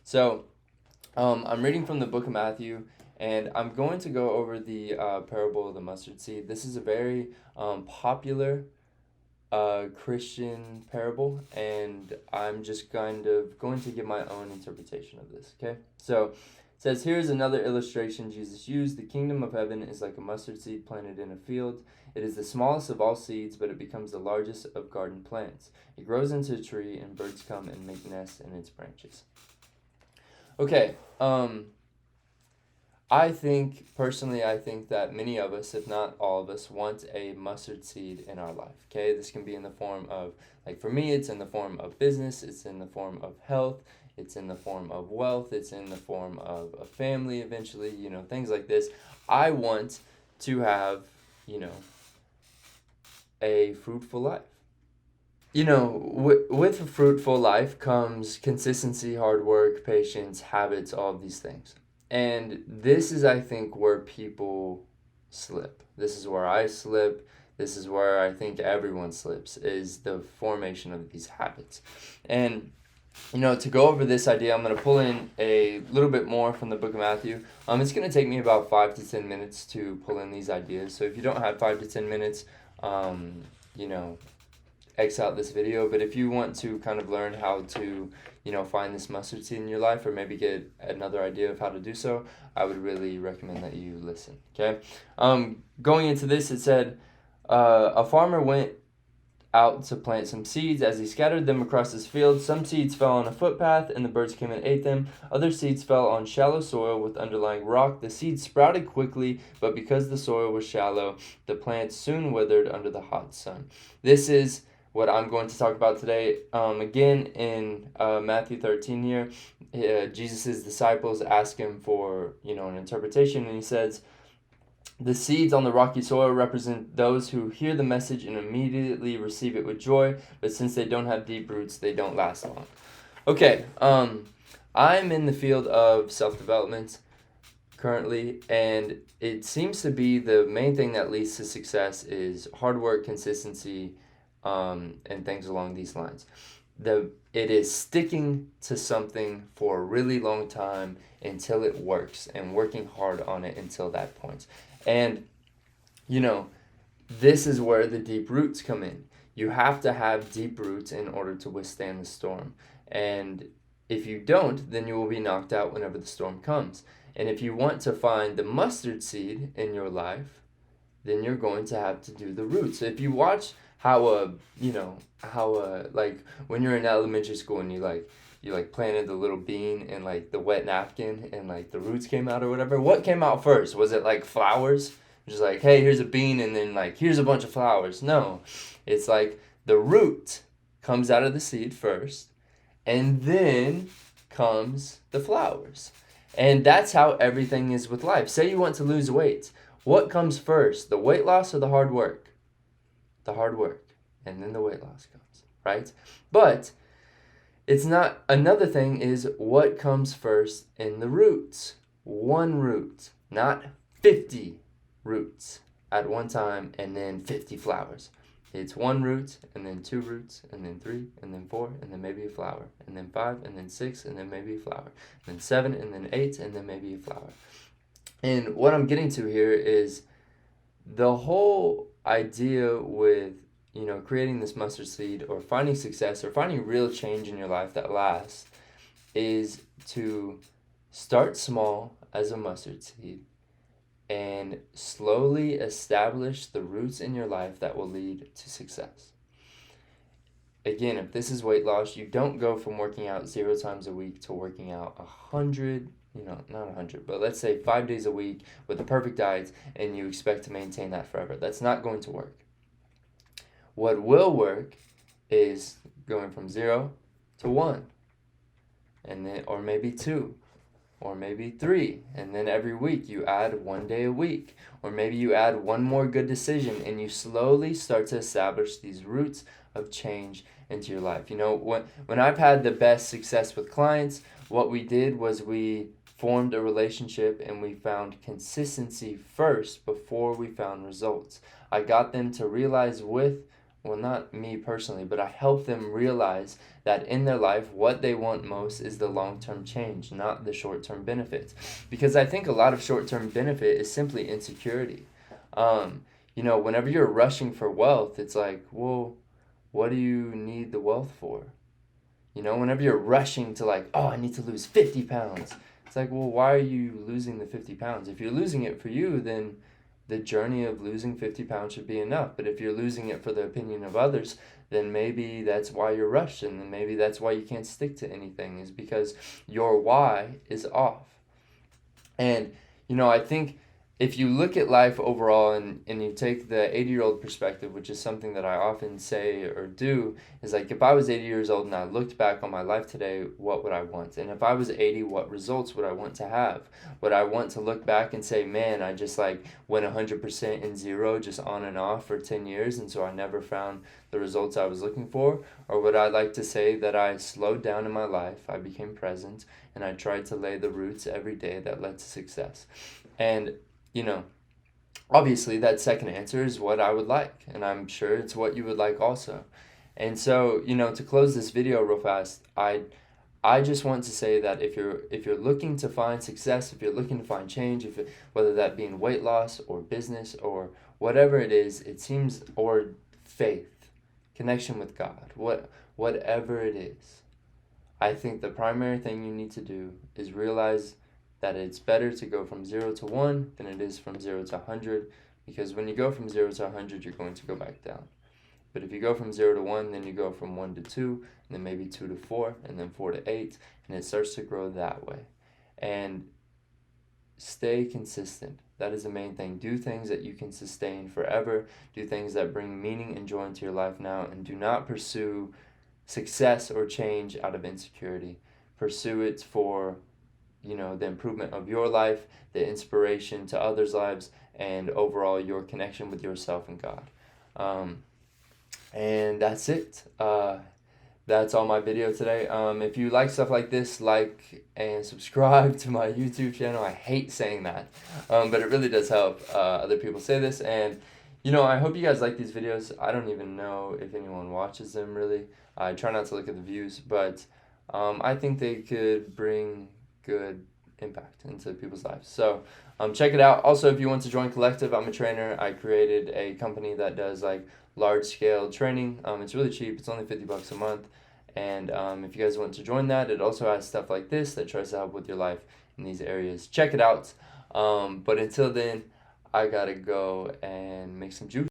So, I'm reading from the book of Matthew, and I'm going to go over the parable of the mustard seed. This is a very popular Christian parable, and I'm just kind of going to give my own interpretation of this, okay? So, it says, here's another illustration Jesus used. The kingdom of heaven is like a mustard seed planted in a field. It is the smallest of all seeds, but it becomes the largest of garden plants. It grows into a tree, and birds come and make nests in its branches. Okay, personally, I think that many of us, if not all of us, want a mustard seed in our life. Okay, this can be in the form of, like for me, it's in the form of business, it's in the form of health, it's in the form of wealth, it's in the form of a family eventually, things like this. I want to have, you know, a fruitful life. With a fruitful life comes consistency, hard work, patience, habits, all of these things. And this is, I think, where people slip. This is where I slip. This is where I think everyone slips, is the formation of these habits. And, to go over this idea, I'm going to pull in a little bit more from the book of Matthew. It's going to take me about 5 to 10 minutes to pull in these ideas. So if you don't have 5 to 10 minutes, you know, X out this video. But if you want to kind of learn how to, find this mustard seed in your life, or maybe get another idea of how to do so, I would really recommend that you listen. Okay. Going into this, it said, a farmer went out to plant some seeds. As he scattered them across his field, some seeds fell on a footpath, and the birds came and ate them. Other seeds fell on shallow soil with underlying rock. The seeds sprouted quickly, but because the soil was shallow, the plants soon withered under the hot sun. This is what I'm going to talk about today. Again, in Matthew 13 here, Jesus' disciples ask him for, an interpretation, and he says, the seeds on the rocky soil represent those who hear the message and immediately receive it with joy, but since they don't have deep roots, they don't last long. Okay, I'm in the field of self-development currently, and it seems to be the main thing that leads to success is hard work, consistency, and things along these lines. It is sticking to something for a really long time until it works, and working hard on it until that point. And, this is where the deep roots come in. You have to have deep roots in order to withstand the storm. And if you don't, then you will be knocked out whenever the storm comes. And if you want to find the mustard seed in your life, then you're going to have to do the roots. If you watch how like when you're in elementary school and you planted the little bean in like the wet napkin and like the roots came out or whatever, what came out first? Was it like flowers? Just like, hey, here's a bean and then like here's a bunch of flowers. No, it's like the root comes out of the seed first, and then comes the flowers. And that's how everything is with life. Say you want to lose weight. What comes first, the weight loss or the hard work? The hard work, and then the weight loss comes, right? But it's not, another thing is what comes first in the roots. One root, not 50 roots at one time and then 50 flowers. It's one root, and then two roots, and then three, and then four, and then maybe a flower, and then five, and then six, and then maybe a flower, and then seven, and then eight, and then maybe a flower. And what I'm getting to here is the whole idea with, creating this mustard seed or finding success or finding real change in your life that lasts is to start small as a mustard seed and slowly establish the roots in your life that will lead to success. Again, if this is weight loss, you don't go from working out 0 times a week to working out 100, not 100, but let's say 5 days a week with a perfect diet, and you expect to maintain that forever. That's not going to work. What will work is going from 0 to 1, and then, or maybe 2, or maybe 3, and then every week you add 1 day a week, or maybe you add one more good decision, and you slowly start to establish these roots of change into your life. When I've had the best success with clients, what we did was we formed a relationship and we found consistency first before we found results. I got them to realize with well, not me personally, but I help them realize that in their life, what they want most is the long-term change, not the short-term benefits. Because I think a lot of short-term benefit is simply insecurity. Um, Whenever you're rushing for wealth, it's like, well, what do you need the wealth for? Whenever you're rushing to like, oh, I need to lose 50 pounds. It's like, well, why are you losing the 50 pounds? If you're losing it for you, then the journey of losing 50 pounds should be enough. But if you're losing it for the opinion of others, then maybe that's why you're rushed, and then maybe that's why you can't stick to anything, is because your why is off. And, I think if you look at life overall and you take the 80-year-old perspective, which is something that I often say or do, is like, if I was 80 years old and I looked back on my life today, what would I want? And if I was 80, what results would I want to have? Would I want to look back and say, man, I just like went 100% in zero, just on and off for 10 years, and so I never found the results I was looking for? Or would I like to say that I slowed down in my life, I became present, and I tried to lay the roots every day that led to success? And obviously that second answer is what I would like, and I'm sure it's what you would like also. And so, to close this video real fast, I just want to say that if you're looking to find success, if you're looking to find change, whether that be in weight loss or business or whatever it is, it seems, or faith, connection with God, whatever it is, I think the primary thing you need to do is realize that it's better to go from 0 to 1 than it is from 0 to 100, because when you go from 0 to 100, you're going to go back down. But if you go from 0 to 1, then you go from 1 to 2, and then maybe 2 to 4, and then 4 to 8, and it starts to grow that way. And stay consistent. That is the main thing. Do things that you can sustain forever. Do things that bring meaning and joy into your life now, and do not pursue success or change out of insecurity. Pursue it for the improvement of your life, the inspiration to others' lives, and overall your connection with yourself and God. And that's it. That's all my video today. If you like stuff like this, like and subscribe to my YouTube channel. I hate saying that, but it really does help other people say this. And I hope you guys like these videos. I don't even know if anyone watches them really. I try not to look at the views, but I think they could bring good impact into people's lives. So check it out. Also, if you want to join Collective, I'm a trainer. I created a company that does like large scale training. It's really cheap. It's only $50 a month. And if you guys want to join that, it also has stuff like this that tries to help with your life in these areas. Check it out. But until then, I gotta go and make some juice.